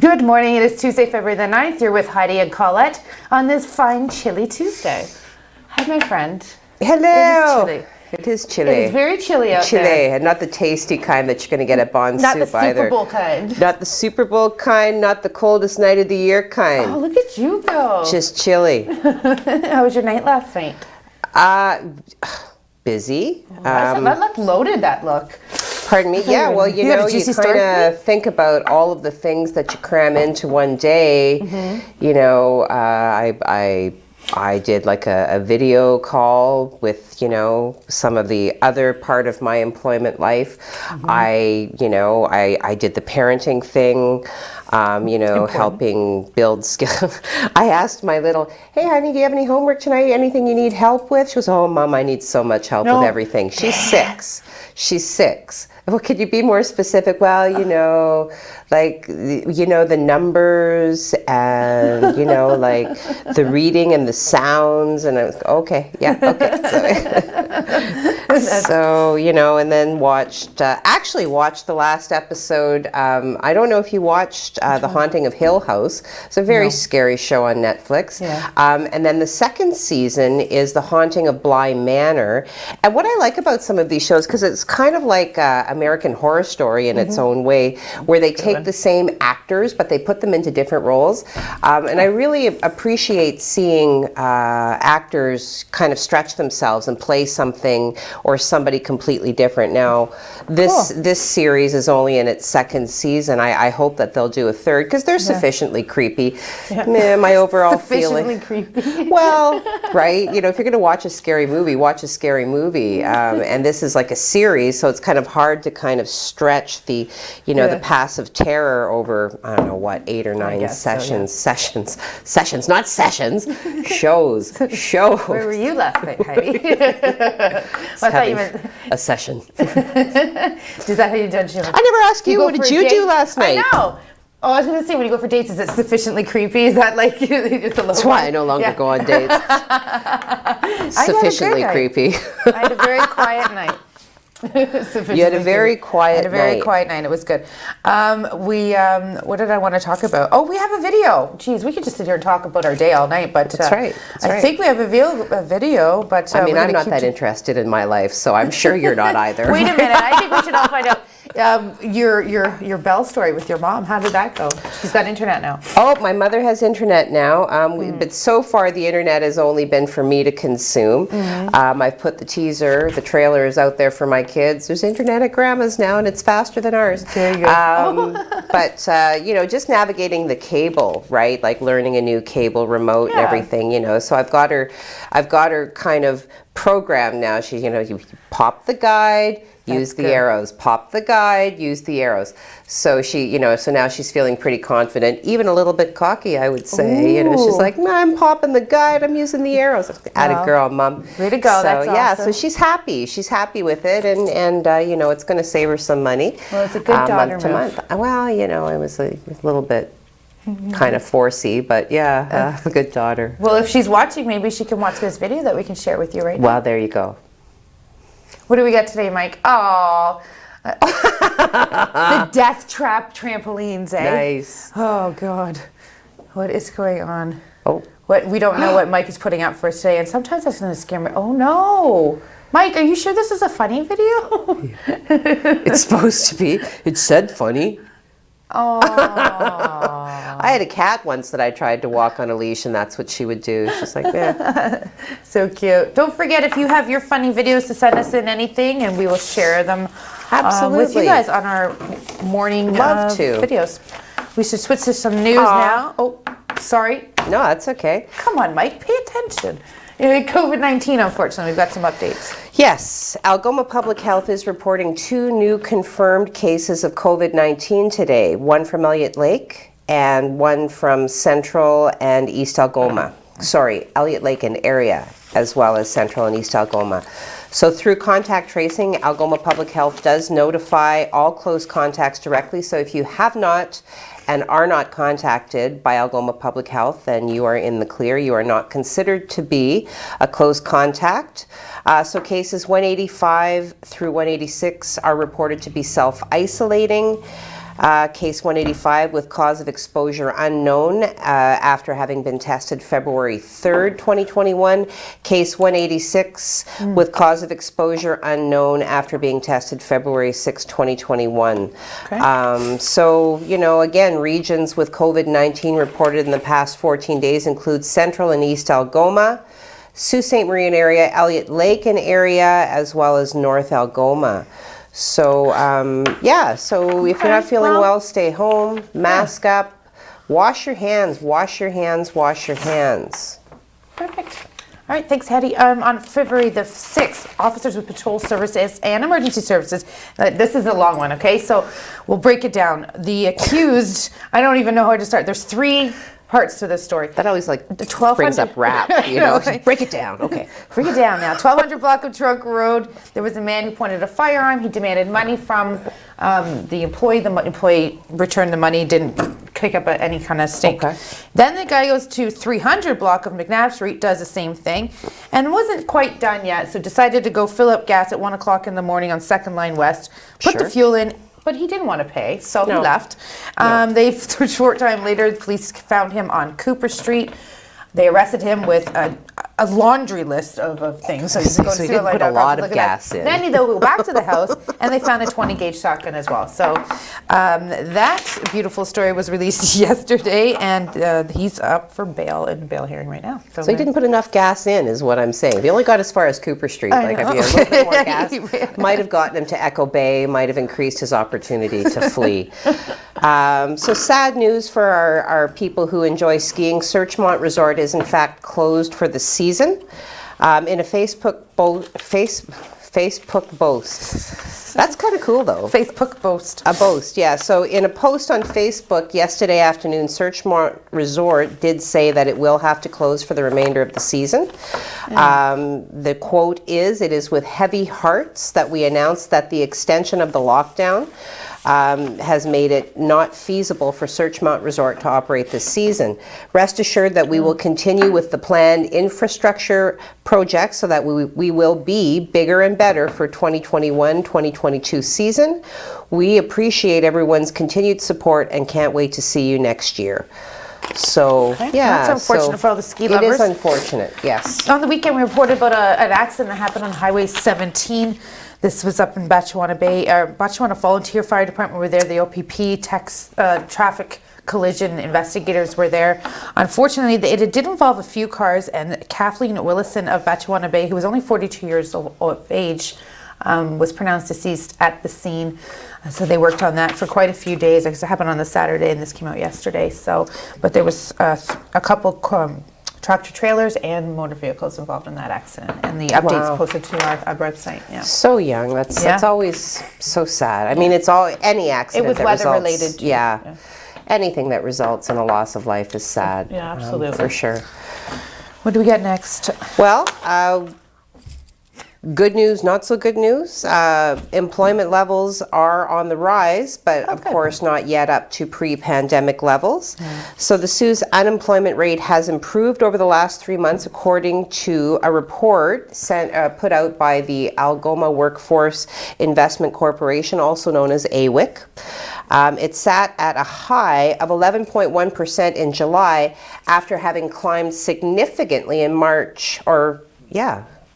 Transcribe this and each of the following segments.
Good morning. It is Tuesday, February the 9th. You're with Heidi and Colette on this fine, chilly Tuesday. Hi, my friend. Hello. It is chilly. It is very chilly out there. Chilly, and not the tasty kind that you're going to get at Bond Not Soup the either. Super Bowl kind. Not the Super Bowl kind, not the coldest night of the year kind. Oh, look at you go. Just chilly. How was your night last night? Busy. That looked loaded, that look. Pardon me? Yeah, well, you know, you kind of think about all of the things that you cram into one day. Mm-hmm. You know, I did like a video call with, you know, some of the other part of my employment life. Mm-hmm. I did the parenting thing, you know, helping build skill. I asked my little, hey honey, do you have any homework tonight? Anything you need help with? She goes, oh mom, I need so much help with everything. She's 6. She's 6. Well, could you be more specific? Well, you know, like, you know, the numbers and, you know, like the reading and the sounds. And I was, okay, yeah, okay. So, you know, and then actually watched the last episode. I don't know if you watched The Haunting of Hill House. It's a very scary show on Netflix. Yeah. And then the second season is The Haunting of Bly Manor. And what I like about some of these shows, because it's kind of like American Horror Story in its own way, where they take the same actors but they put them into different roles, and I really appreciate seeing actors kind of stretch themselves and play something or somebody completely different. Now this series is only in its second season. I hope that they'll do a third, because they're sufficiently creepy. My overall feeling creepy. Well, right, you know, if you're going to watch a scary movie, watch a scary movie, and this is like a series, so it's kind of hard to kind of stretch the, you know, the passive terror over, I don't know what, 8 or 9 sessions, not sessions, shows. Where were you last night, Heidi? I thought you meant a session. Is that how you judge him? I never asked you, what did you do last night? I know. Oh, I was going to say, when you go for dates, is it sufficiently creepy? Is that like just a little? That's why I no longer go on dates. Sufficiently creepy. I had a very quiet night. You had a very quiet night. It was good. What did I want to talk about? Oh, we have a video. Geez, we could just sit here and talk about our day all night, but that's right. I think we have a video, but I mean, I'm not that interested in my life, so I'm sure you're not either. Wait a minute. I think we should all find out your Bell story with your mom. How did that go? She's got internet now. Oh, my mother has internet now, but so far the internet has only been for me to consume. I've put the trailer is out there for my kids. There's internet at Grandma's now, and it's faster than ours. There you go. But you know, just navigating the cable, right? Like learning a new cable remote and everything. You know, so I've got her kind of programmed now. She, you know, you pop the guide. Use the arrows, pop the guide, use the arrows. So she, you know, so now she's feeling pretty confident, even a little bit cocky, I would say. Ooh. You know, she's like, no, I'm popping the guide, I'm using the arrows. Atta girl, Mom. Way to go, so, that's awesome. So she's happy. She's happy with it, and you know, it's going to save her some money. Well, it's a good daughter month to month. Well, you know, it was a little bit kind of forcey, but yeah, a good daughter. Well, if she's watching, maybe she can watch this video that we can share with you right now. Well, there you go. What do we got today, Mike? Oh, the death trap trampolines, eh? Nice. Oh, God. What is going on? Oh. We don't know what Mike is putting up for us today, and sometimes that's going to scare me. Oh, no. Mike, are you sure this is a funny video? It's supposed to be. It said funny. Oh. I had a cat once that I tried to walk on a leash, and that's what she would do. She's like, yeah. So cute. Don't forget, if you have your funny videos, to send us in anything, and we will share them with you guys on our morning videos. We should switch to some news now. Oh, sorry. No, that's okay. Come on, Mike, pay attention. COVID-19, unfortunately, we've got some updates. Yes, Algoma Public Health is reporting 2 new confirmed cases of COVID-19 today, one from Elliott Lake and one from Central and East Algoma. Sorry, Elliott Lake and area, as well as Central and East Algoma. So through contact tracing, Algoma Public Health does notify all close contacts directly. So if you have not and are not contacted by Algoma Public Health, then you are in the clear. You are not considered to be a close contact. So cases 185 through 186 are reported to be self-isolating. Case 185 with cause of exposure unknown after having been tested February 3rd, 2021. Case 186 with cause of exposure unknown after being tested February 6, 2021. Okay. So, you know, again, regions with COVID-19 reported in the past 14 days include Central and East Algoma, Sault Ste. Marie area, Elliott Lake and area, as well as North Algoma. So, yeah, so if you're not feeling well, stay home, mask up, wash your hands, wash your hands, wash your hands. Perfect. All right, thanks, Hattie. On February the 6th, officers with patrol services and emergency services, this is a long one, okay? So we'll break it down. The accused, I don't even know how to start. There's 3 parts to this story. That always like brings up rap, you know. Break it down, okay. Break it down now. 1200 block of Trunk Road. There was a man who pointed a firearm. He demanded money from the employee. The employee returned the money, didn't kick up any kind of stink. Okay. Then the guy goes to 300 block of McNabb Street, does the same thing, and wasn't quite done yet, so decided to go fill up gas at 1 o'clock in the morning on 2nd Line West, put the fuel in, but he didn't want to pay, so he left. A short time later, the police found him on Cooper Street. They arrested him with a laundry list of things. So he did put a lot of gas in. Then they go back to the house, and they found a 20-gauge shotgun as well. So that beautiful story was released yesterday, and he's up for bail in a bail hearing right now. So he didn't put enough gas in, is what I'm saying. He only got as far as Cooper Street. Like, if he had a little bit more gas, might have gotten him to Echo Bay, might have increased his opportunity to flee. So sad news for our people who enjoy skiing. Searchmont Resort is in fact closed for the season. In a Facebook boast. That's kind of cool though. Facebook boast. A boast, yeah. So in a post on Facebook yesterday afternoon, Searchmont Resort did say that it will have to close for the remainder of the season. The quote is, "It is with heavy hearts that we announce that the extension of the lockdown has made it not feasible for Searchmont Resort to operate this season. Rest assured that we will continue with the planned infrastructure projects so that we will be bigger and better for 2021-2022 season. We appreciate everyone's continued support and can't wait to see you next year." So, yeah. That's unfortunate for all the ski lovers. It is unfortunate, yes. On the weekend, we reported about an accident that happened on Highway 17. This was up in Batchewana Bay. Batchewana Volunteer Fire Department were there. The OPP traffic collision investigators were there. Unfortunately, it did involve a few cars, and Kathleen Willison of Batchewana Bay, who was only 42 years of age, was pronounced deceased at the scene. So they worked on that for quite a few days. It happened on the Saturday, and this came out yesterday. So, but there was a couple tractor trailers and motor vehicles involved in that accident, and the updates posted to our website. Yeah. So young. That's always so sad. I mean, it's all any accident. It was that weather results, related. Too. Yeah. Anything that results in a loss of life is sad. Yeah, absolutely. For sure. What do we get next? Well, good news, not so good news. Employment levels are on the rise, but of course not yet up to pre-pandemic levels. So the Sioux's unemployment rate has improved over the last 3 months, according to a report put out by the Algoma Workforce Investment Corporation, also known as AWIC. It sat at a high of 11.1% in July after having climbed significantly in March,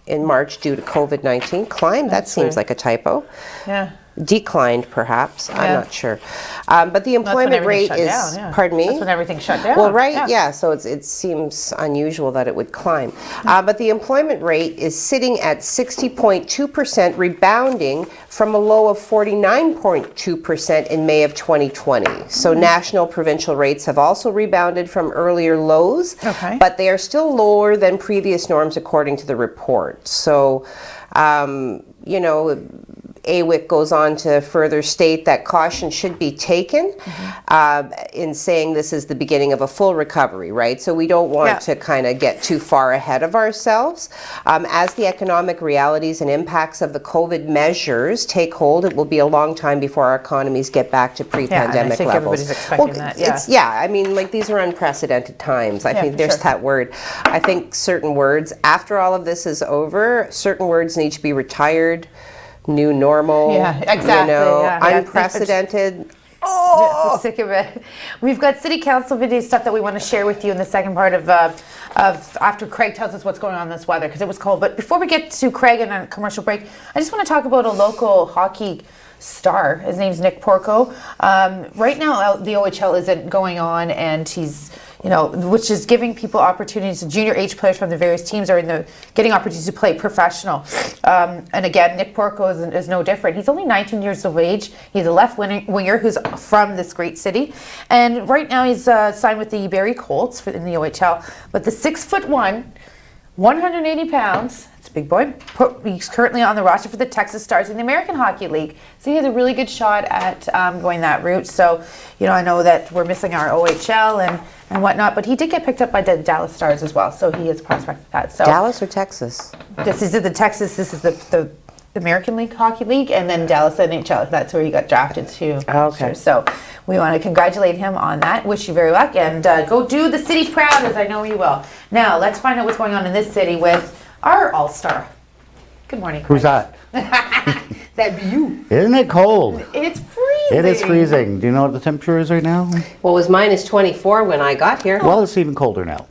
in March due to COVID-19. Climbed, that seems like a typo. Yeah. Declined, perhaps. I'm not sure. But the employment rate is, pardon me? That's when everything shut down. Well, right, yeah. So it seems unusual that it would climb. But the employment rate is sitting at 60.2%, rebounding from a low of 49.2% in May of 2020. So national provincial rates have also rebounded from earlier lows, but they are still lower than previous norms according to the report. So, you know, AWIC goes on to further state that caution should be taken in saying this is the beginning of a full recovery, right? So we don't want to kind of get too far ahead of ourselves. As the economic realities and impacts of the COVID measures take hold, it will be a long time before our economies get back to pre-pandemic levels. Everybody's expecting that. I mean, like, these are unprecedented times. I think there's that word. I think certain words, after all of this is over, certain words need to be retired. New normal, unprecedented. I'm sick of it. We've got city council video stuff that we want to share with you in the second part of after Craig tells us what's going on in this weather, because it was cold. But before we get to Craig and a commercial break, I just want to talk about a local hockey star. His name's Nick Porco. Right now, the OHL isn't going on, and he's, which is giving people opportunities. Junior H players from the various teams are getting opportunities to play professional. And again, Nick Porco is no different. He's only 19 years of age. He's a left winger who's from this great city. And right now he's signed with the Barrie Colts in the OHL. But the 6'1", 180 pounds, it's a big boy. He's currently on the roster for the Texas Stars in the American Hockey League. So he has a really good shot at going that route. So, I know that we're missing our OHL and whatnot, but he did get picked up by the Dallas Stars as well. So he is a prospect for that. So Dallas or Texas? This is the Texas. This is the American League Hockey League, and then Dallas NHL. That's where he got drafted to. Okay. So we want to congratulate him on that. Wish you very luck, and go do the city proud, as I know you will. Now let's find out what's going on in this city with our all-star. Good morning. Who's that? That'd be you. Isn't it cold? It's freezing. It is freezing. Do you know what the temperature is right now? Well, it was minus 24 when I got here. Well, it's even colder now.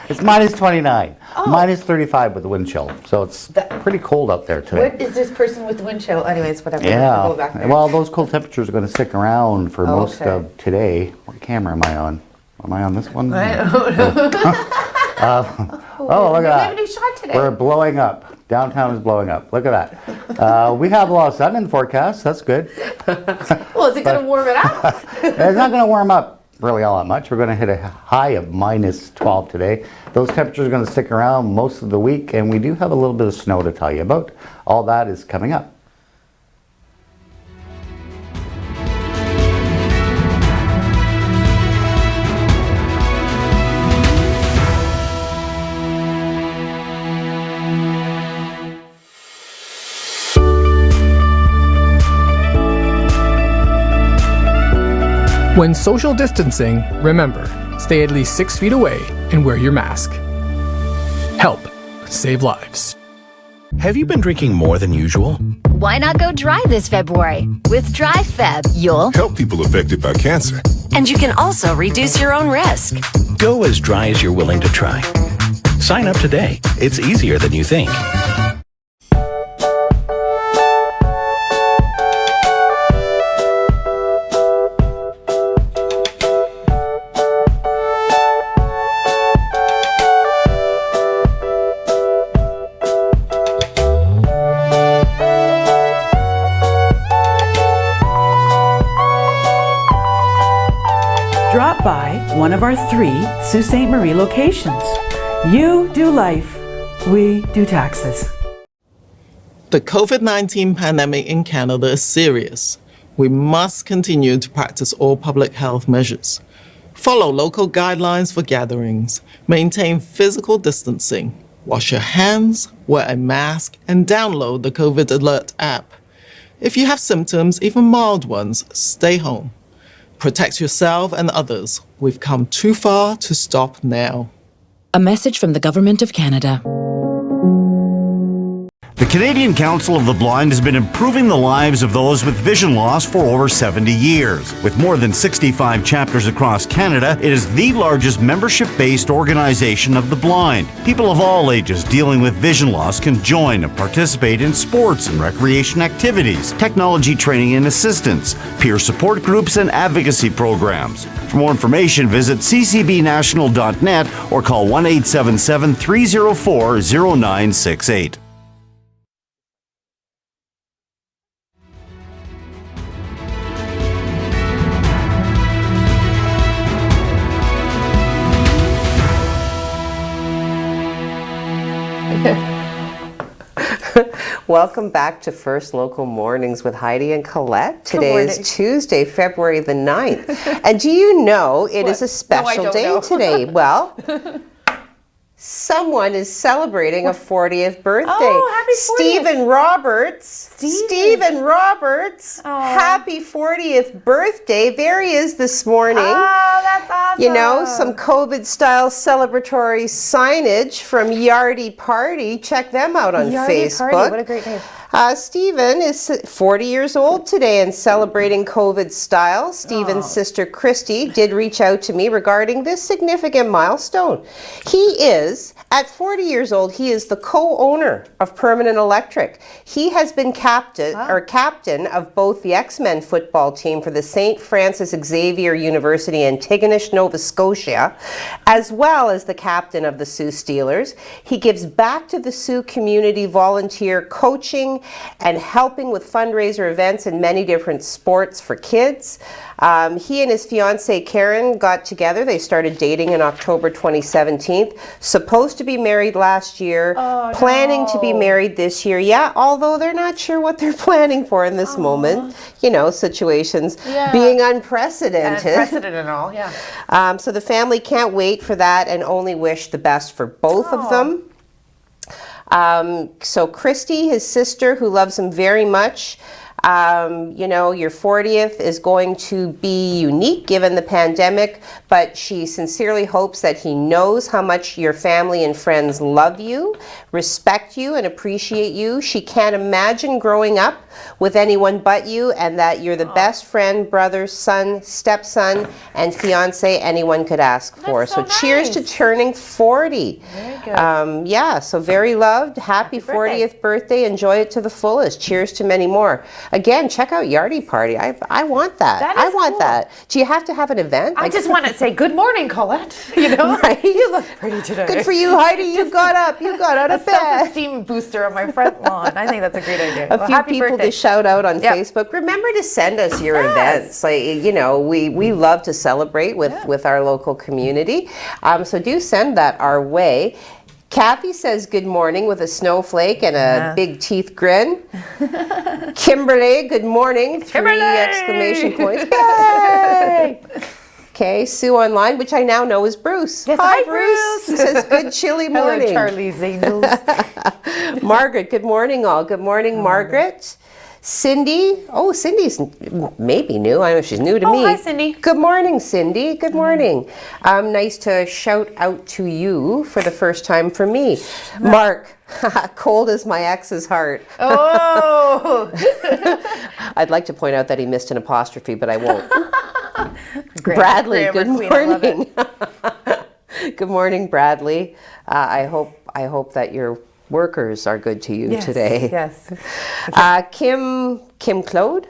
It's minus 29. Minus 35 with the wind chill. So it's pretty cold out there today. What is this person with the wind chill? Anyways, whatever. Yeah. We'll go back there. Well, those cold temperatures are going to stick around for most of today. What camera am I on? Am I on this one? I don't know. Look at that. We have a new shot today. We're blowing up. Downtown is blowing up. Look at that. We have a lot of sun in the forecast. That's good. Well, is it going to warm it up? It's not going to warm up really all that much. We're going to hit a high of minus 12 today. Those temperatures are going to stick around most of the week, and we do have a little bit of snow to tell you about. All that is coming up. When social distancing, remember, stay at least 6 feet away and wear your mask. Help save lives. Have you been drinking more than usual? Why not go dry this February? With Dry Feb, you'll help people affected by cancer. And you can also reduce your own risk. Go as dry as you're willing to try. Sign up today. It's easier than you think. Drop by one of our 3 Sault Ste. Marie locations. You do life, we do taxes. The COVID-19 pandemic in Canada is serious. We must continue to practice all public health measures. Follow local guidelines for gatherings. Maintain physical distancing. Wash your hands, wear a mask, and download the COVID Alert app. If you have symptoms, even mild ones, stay home. Protect yourself and others. We've come too far to stop now. A message from the Government of Canada. The Canadian Council of the Blind has been improving the lives of those with vision loss for over 70 years. With more than 65 chapters across Canada, it is the largest membership-based organization of the blind. People of all ages dealing with vision loss can join and participate in sports and recreation activities, technology training and assistance, peer support groups, and advocacy programs. For more information, visit ccbnational.net or call 1-877-304-0968. Welcome back to First Local Mornings with Heidi and Colette. Today is Tuesday, February the 9th. And do you know it is a special day today? Well, someone is celebrating a 40th birthday. Oh, happy 40th. Stephen Roberts. Stephen Roberts. Oh. Happy 40th birthday. There he is this morning. Oh, that's awesome. You know, some COVID-style celebratory signage from Yardy Party. Check them out on Facebook. Party. What a great name. Stephen is 40 years old today and celebrating COVID style. Stephen's sister Christy did reach out to me regarding this significant milestone. He is, at 40 years old, he is the co-owner of Permanent Electric. He has been captain of both the X-Men football team for the St. Francis Xavier University Antigonish, Nova Scotia, as well as the captain of the Sault Steelers. He gives back to the Sault community, volunteer coaching and helping with fundraiser events in many different sports for kids. He and his fiancée Karen got together. They started dating in October 2017. Supposed to be married last year, planning to be married this year. Yeah, although they're not sure what they're planning for in this moment. You know, situations being unprecedented. Unprecedented and all, yeah. So the family can't wait for that and only wish the best for both of them. So Christy, his sister, who loves him very much, you know, your 40th is going to be unique given the pandemic, but she sincerely hopes that he knows how much your family and friends love you, respect you, and appreciate you. She can't imagine growing up with anyone but you, and that you're the best friend, brother, son, stepson, and fiance anyone could ask for. So cheers to turning 40. Very good. Yeah, so very loved. Happy 40th birthday. Enjoy it to the fullest. Cheers to many more. Again, check out Yardie Party. I want that. I want that. Do you have to have an event? I just want to say good morning, Colette. You know, right? You look pretty today. Good for you, Heidi. You got up. You got out of bed. Self-esteem booster on my front lawn. I think that's a great idea. A few people to shout out on Facebook. Remember to send us your events. Like, you know, we love to celebrate with our local community. So do send that our way. Kathy says good morning with a snowflake and a big teeth grin. Kimberly, good morning. 3 exclamation points. Yay! Okay, Sue online, which I now know is Bruce. Yes, hi, Bruce. He says good chilly morning. Hello, Charlie's Angels. Margaret, good morning all. Good morning, Margaret. Cindy, Cindy's maybe new. I know she's new to me. Hi, Cindy. Good morning, Cindy. Good morning. Nice to shout out to you for the first time for me. Mark, cold as my ex's heart. Oh! I'd like to point out that he missed an apostrophe, but I won't. Bradley, good morning. Good morning, Bradley. I hope that you're workers are good to you today. Yes. Kim Claude,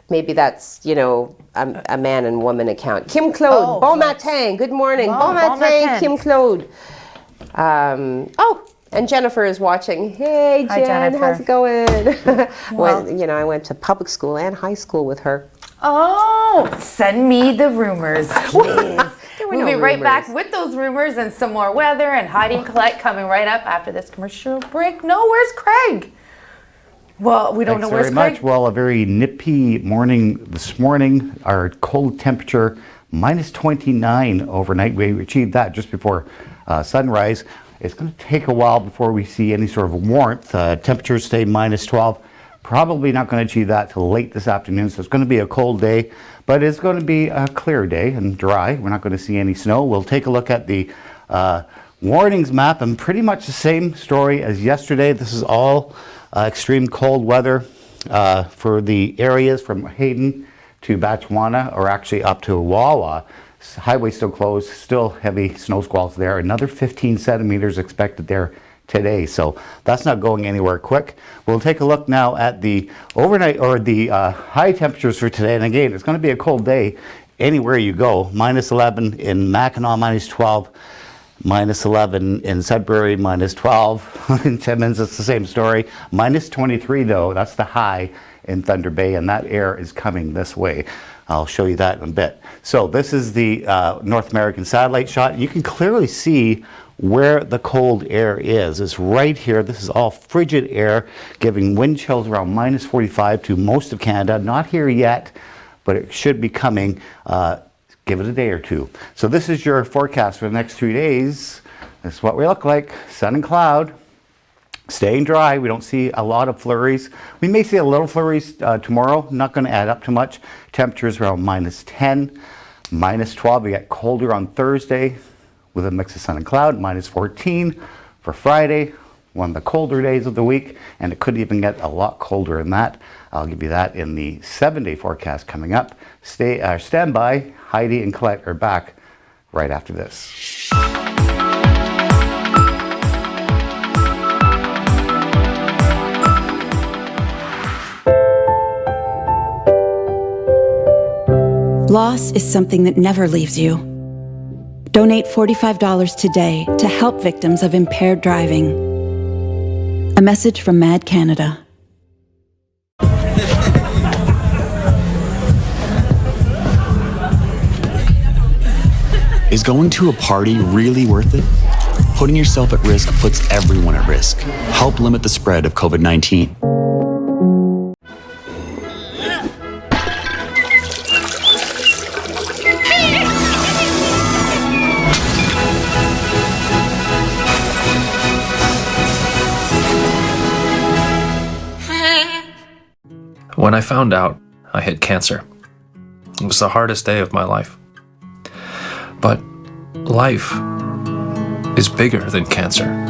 maybe that's, you know, a man and woman account. Kim Claude, bon matin, good morning. Bon matin, Kim Claude. And Jennifer is watching. Hey, Jen, hi, Jennifer. how's it going? Well, I went to public school and high school with her. Oh, send me the rumors, please. We'll be right rumors. back with those rumors and some more weather and Heidi and Colette coming right up after this commercial break. No, where's Craig? Well, we don't know where's Craig. Thanks very much. Well, a very nippy morning this morning. Our cold temperature, minus 29 overnight. We achieved that just before sunrise. It's going to take a while before we see any sort of warmth. Temperatures stay minus 12. Probably not going to achieve that till late this afternoon, so it's going to be a cold day, but it's going to be a clear day and dry. We're not going to see any snow. We'll take a look at the warnings map, and pretty much the same story as yesterday. This is all extreme cold weather for the areas from Hayden to Batchewana, or actually up to Wawa. Highway still closed, still heavy snow squalls there. Another 15 centimeters expected there today, so that's not going anywhere quick. We'll take a look now at the overnight or the high temperatures for today, and again, it's going to be a cold day anywhere you go. Minus 11 in Mackinac, minus 12, minus 11 in Sudbury, minus 12 in Timmins. It's the same story. Minus 23 though, that's the high in Thunder Bay, and that air is coming this way. I'll show you that in a bit. So this is the North American satellite shot. You can clearly see where the cold air is. It's right here. This is all frigid air, giving wind chills around minus 45 to most of Canada. Not here yet, but it should be coming. Give it a day or two. So this is your forecast for the next 3 days. This is what we look like. Sun and cloud. Staying dry. We don't see a lot of flurries. We may see a little flurries tomorrow. Not going to add up too much. Temperatures around minus 10, minus 12. We get colder on Thursday with a mix of sun and cloud. Minus 14 for Friday. one of the colder days of the week, and it could even get a lot colder than that. I'll give you that in the 7-day forecast coming up. Stand by. Heidi and Colette are back right after this. Loss is something that never leaves you. Donate $45 today to help victims of impaired driving. A message from MAD Canada. Is going to a party really worth it? Putting yourself at risk puts everyone at risk. Help limit the spread of COVID-19. When I found out I had cancer, it was the hardest day of my life. But life is bigger than cancer.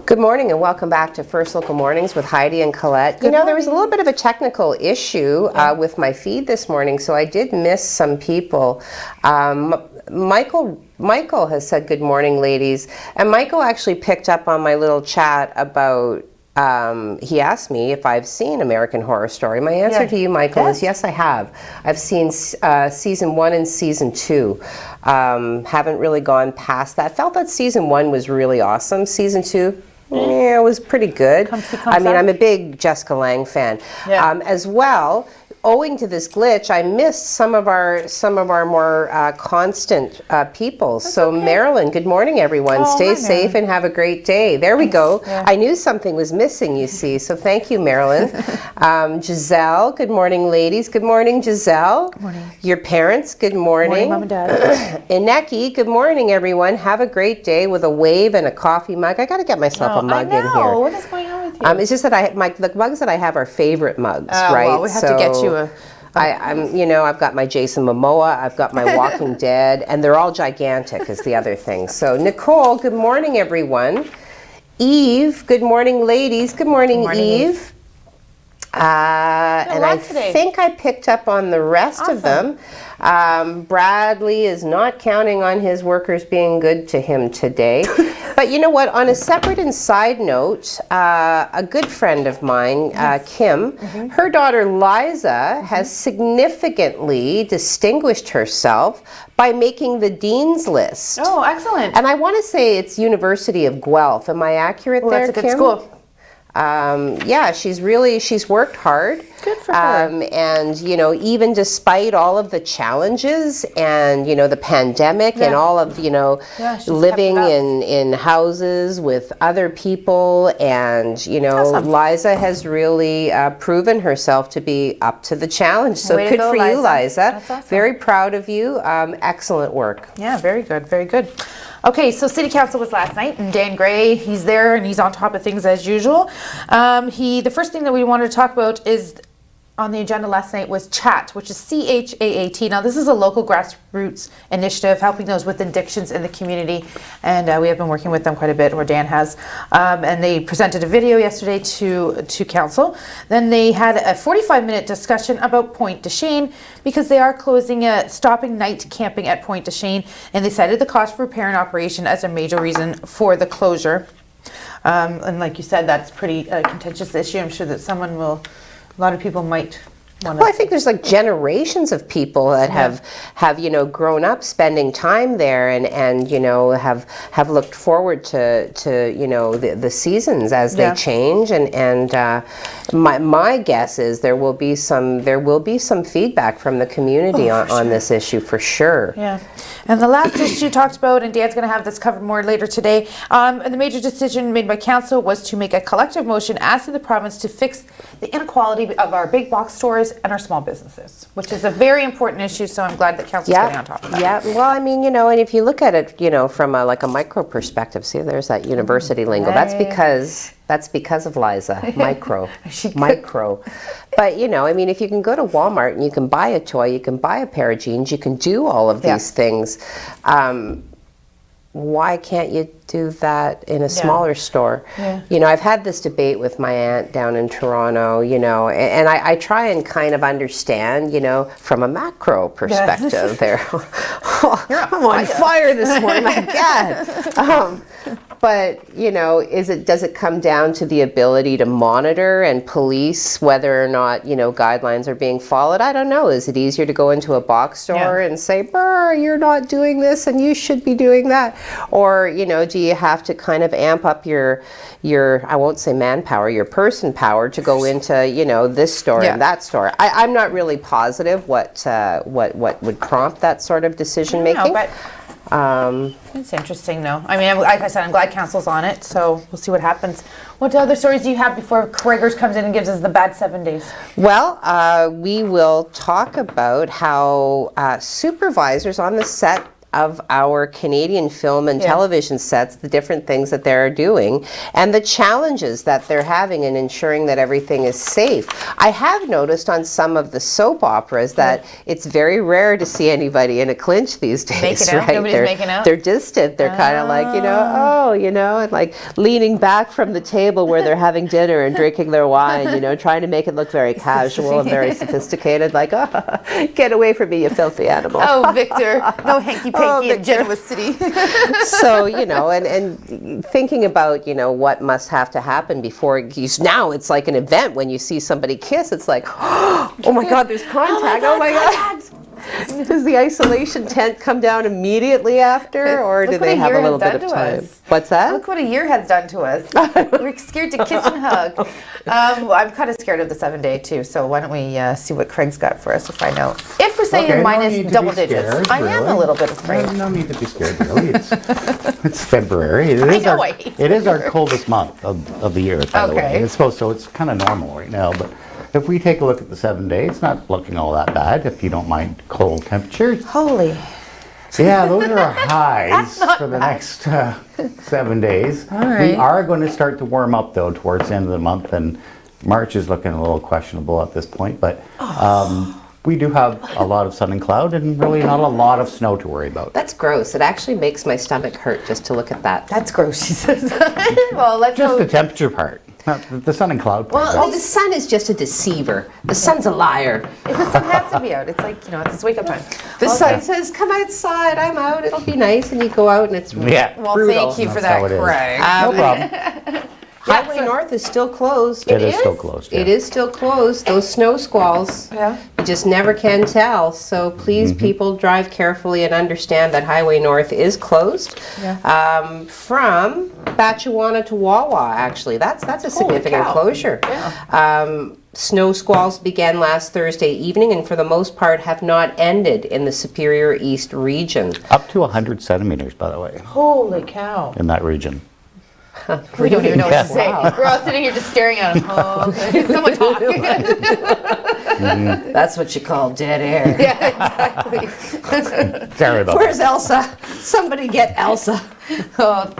Good morning and welcome back to First Local Mornings with Heidi and Colette. There was a little bit of a technical issue with my feed this morning, so I did miss some people. Michael has said good morning, ladies, and Michael actually picked up on my little chat about he asked me if I've seen American Horror Story. My answer to you, Michael, is yes, I have. I've seen season 1 and season 2. Haven't really gone past that. Felt that season 1 was really awesome. Season 2, it was pretty good. I'm a big Jessica Lange fan. As well, owing to this glitch, I missed some of our more constant people. Marilyn, good morning, everyone. Stay safe and have a great day. There we go. I knew something was missing, you see, so thank you, Marilyn. Giselle, good morning, ladies. Good morning, Giselle. Good morning. Your parents, good morning. Good morning, Mom and Dad. Ineki, good morning, everyone. Have a great day with a wave and a coffee mug. I got to get myself a mug in here. What is going on with you? It's just that the mugs that I have are favorite mugs, right? Well, we have to get you I've got my Jason Momoa, I've got my Walking Dead, and they're all gigantic is the other thing. So Nicole, good morning, everyone. Eve, good morning, ladies. Good morning, Eve. And I think I picked up on the rest of them. Bradley is not counting on his workers being good to him today. But you know what? On a separate and side note, a good friend of mine, Kim, her daughter Liza has significantly distinguished herself by making the Dean's List. Oh, excellent. And I want to say it's University of Guelph. Am I accurate there, Kim? That's a good school. She's worked hard. Good for her. And, even despite all of the challenges and, the pandemic and all of, living in houses with other people and, awesome. Liza has really proven herself to be up to the challenge. So good for you, Liza. That's awesome. Very proud of you. Excellent work. Yeah, very good, very good. Okay, so City Council was last night, and Dan Gray, he's there, and he's on top of things as usual. The first thing that we wanted to talk about is on the agenda last night was CHAT, which is C-H-A-A-T. Now, this is a local grassroots initiative helping those with addictions in the community, and we have been working with them quite a bit, or Dan has. And they presented a video yesterday to council. Then they had a 45-minute discussion about Pointe du Chene because they are stopping night camping at Pointe du Chene, and they cited the cost for repair and operation as a major reason for the closure. And like you said, that's pretty contentious issue. I'm sure that a lot of people might want to. Well, I think there's generations of people that have grown up spending time there and have looked forward to the seasons as they change and my guess is there will be some feedback from the community on this issue for sure. Yeah. And the last issue talked about, and Dan's going to have this covered more later today, and the major decision made by council was to make a collective motion asking the province to fix the inequality of our big box stores and our small businesses, which is a very important issue. So I'm glad that council's getting on top of that. Yeah. Well, I mean, and if you look at it, from a micro perspective, see, there's that university lingo. That's because of Liza. Micro. But I mean, if you can go to Walmart and you can buy a toy, you can buy a pair of jeans, you can do all of these things. Why can't you do that in a smaller store? I've had this debate with my aunt down in Toronto, and I try and kind of understand, from a macro perspective there. I'm on fire this morning, my God. But, does it come down to the ability to monitor and police whether or not, guidelines are being followed? I don't know. Is it easier to go into a box store and say, "Brr, you're not doing this and you should be doing that"? Or, do you have to kind of amp up your I won't say manpower, your person power to go into, this store and that store? I'm not really positive what would prompt that sort of decision making. It's interesting, though. I mean, like I said, I'm glad council's on it, so we'll see what happens. What other stories do you have before Craigers comes in and gives us the bad 7 days? Well, we will talk about how supervisors on the set of our Canadian film and television sets, the different things that they're doing, and the challenges that they're having in ensuring that everything is safe. I have noticed on some of the soap operas that it's very rare to see anybody in a clinch these days, right? Nobody's making out? They're distant. They're kind of like, and like leaning back from the table where they're having dinner and drinking their wine, trying to make it look very casual and very sophisticated, like, get away from me, you filthy animal. Oh, Victor, no hanky-panky in Genoa City. So, and thinking about, what must have to happen before now it's like an event when you see somebody kiss. It's like, oh my God, there's contact. Oh my God. Does the isolation tent come down immediately after, or do they have a little bit of time? What's that? Look what a year has done to us. We're scared to kiss and hug. I'm kind of scared of the 7 day too, so why don't we see what Craig's got for us to find out. If we're saying minus double digits, I am a little bit afraid. No need to be scared, really. It's February. It is our coldest month of the year, by the way. It's supposed to, it's kind of normal right now, but if we take a look at the 7 days, it's not looking all that bad if you don't mind cold temperatures. Holy. Yeah, those are our highs for the next 7 days. All right. We are going to start to warm up, though, towards the end of the month, and March is looking a little questionable at this point, but we do have a lot of sun and cloud and really not a lot of snow to worry about. That's gross. It actually makes my stomach hurt just to look at that. That's gross, she says. Well, let's just the temperature part. Not the sun and cloud part. Well, the sun is just a deceiver. The sun's a liar. If the sun has to be out, it's like, it's wake up time. The sun says, come outside, I'm out, it'll be nice, and you go out and it's well, brutal. Thank you for that, Craig. No problem. Highway North is still closed. It is still closed. It is still closed. Those snow squalls. Yeah. You just never can tell. So please, people, drive carefully and understand that Highway North is closed. Yeah. From Batchewana to Wawa, actually. That's a significant closure. Yeah. Snow squalls began last Thursday evening and for the most part have not ended in the Superior East region. Up to 100 centimeters, by the way. Holy cow. In that region. We don't even know what to say. We're all sitting here just staring at him. Oh, okay. Someone talking. That's what you call dead air. Yeah, exactly. Sorry about Where's Elsa? Somebody get Elsa. Oh,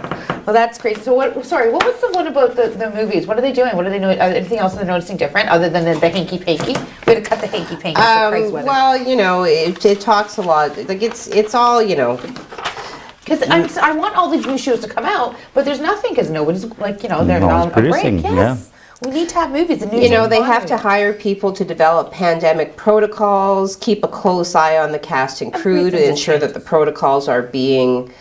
well, that's great. So, what was the one about the movies? What are they doing? What are they doing? Anything else they're noticing different other than the hanky-panky? We had to cut the hanky-panky for Craig's weather. Well, it talks a lot. Like, it's all, Because I want all these new shows to come out, but there's nothing because nobody's they're not producing. Yes. Yeah. We need to have movies. And they have to hire people to develop pandemic protocols, keep a close eye on the cast and crew to ensure that the protocols are being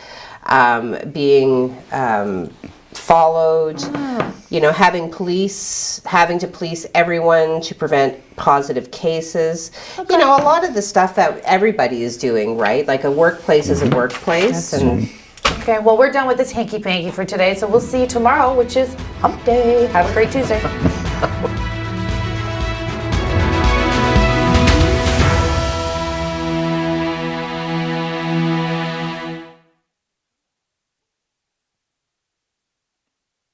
followed. Having to police everyone to prevent positive cases. A lot of the stuff that everybody is doing, right? Like a workplace is a workplace. Okay, well, we're done with this hanky-panky for today, so we'll see you tomorrow, which is Hump Day. Have a great Tuesday.